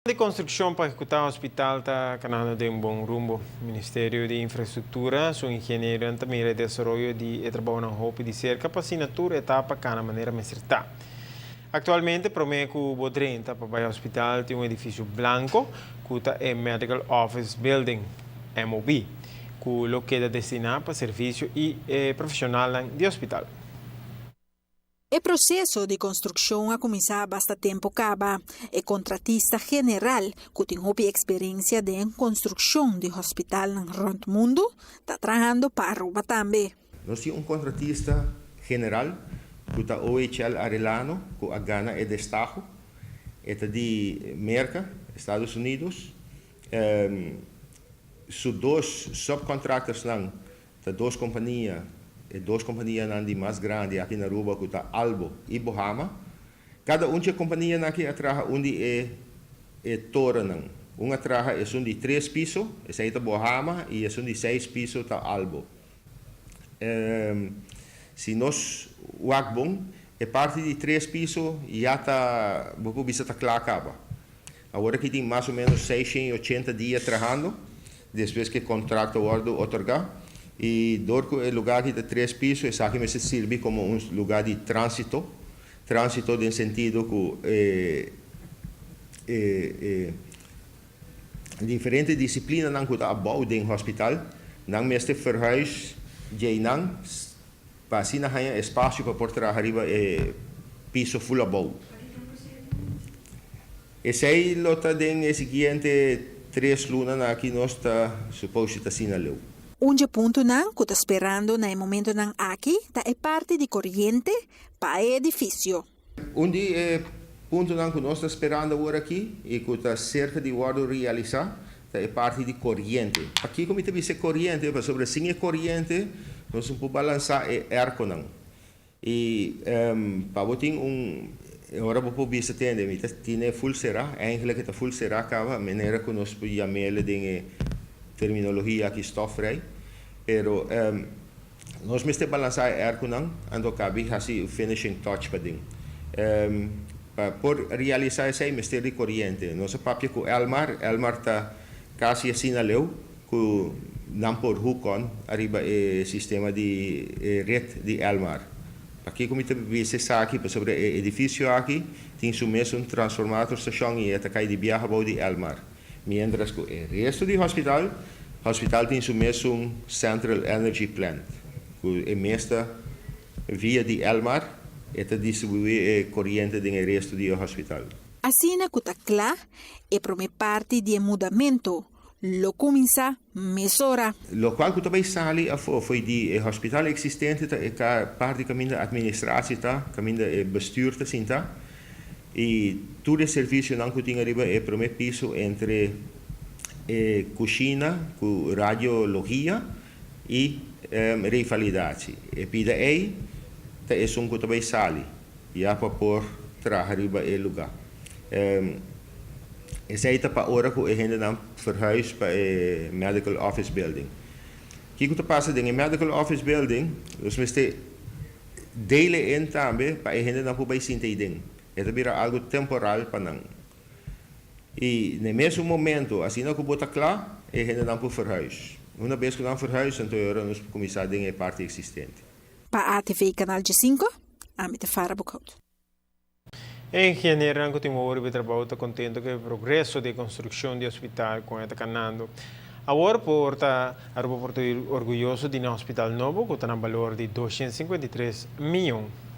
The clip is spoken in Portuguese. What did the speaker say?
De construção para executar o hospital está caminhando de bom rumo. O Ministério de Infraestrutura, seu engenheiro também de desenvolvimento de trabalho na roupa de cerca para assinatura etapa cada maneira mais certa. Atualmente, promete que o Bodrenta para o hospital tem um edifício branco, que é Medical Office Building, MOB, que o que é destinado para serviço e profissional de hospital. O processo de construção a começar há bastante tempo acaba. O contratista general, que tem experiência de construção de hospital no mundo, está trabalhando para Aruba também. Nós temos contratista general, que está OHL Arellano, que a Gana é de Estado, é de América, Estados Unidos. São dois subcontractors, duas companhias mais grandes aqui na Aruba, que está Albo e Bahama. Cada companhia aqui atrás onde é torre. Uma atrás é de 3 pisos, essa é Bahama, e é de 6 pisos, está Albo. Se nós o bom, é parte de 3 pisos, já está, vou bisa está claro. Agora que tem mais ou menos 680 dias trabalhando, depois que o contrato é otorgado. E dorco o lugar de 3 pisos, essa aqui se serve como um lugar de trânsito no sentido que diferentes disciplinas não que abau dentro do hospital, não mestre verhuis, de não, para assim não espaço para por trás arriba piso full abau. Esse aí lota den seguinte 3 lunas aqui nós está suposto estar assim na Ponto que está esperando no momento aqui é parte de corrente para o edifício. Ponto que nós está esperando agora aqui e que está cerca de realizar é parte de corrente. Aqui como tem que corrente, mas sobre sem corrente nós não podemos balançar arco não. E para botar agora vou poder atender, tem full será, eigenlijk está full será acaba, maneira que nós podemos chamar de terminologia aqui está frei, pero nós mesmo balançar arco não, ando cabe assim o finishing touch para ding. Por realizar essa mistério de corrente, nosso papel com Elmar está quase assim na leu, com não por hook-on, arriba o sistema de rede de Elmar. Aqui como te vê aqui sobre o edifício aqui, tem o mesmo transformador estação e está cai de viaja de Elmar. Mientras que o resto do hospital tem o mesmo Central Energy Plant, que é mesta via de Elmar, e distribui corrente no resto do hospital. Assim, que está claro, é para parte do mudamento, lo começa mesora. Lo qual que também sali foi de hospital existente, é parte caminho da administração, caminho da bestuur, e todo o serviço não que tinha arriba é para o piso entre cozinha, com radiologia e rivalidade. E pida aí, é um que também sali, já para pôr arriba o lugar. Essa é para a hora que a gente não verhuis para o Medical Office Building. O que está passando no Medical Office Building, nós temos que dele também para a gente não poder sentir. É também algo temporal para nós. E no mesmo momento, assim que bota claro, a gente não pode verhuis. Uma vez que não verhuis, então agora nós começamos a parte existente. Para a ATV Canal de 5, a Metafara Bucaut. Engenheiro continuou o trabalho, está contente com o progresso de construção de hospital com está canando. Agora porta orgulhoso de um hospital novo que está no valor de 253 milhões.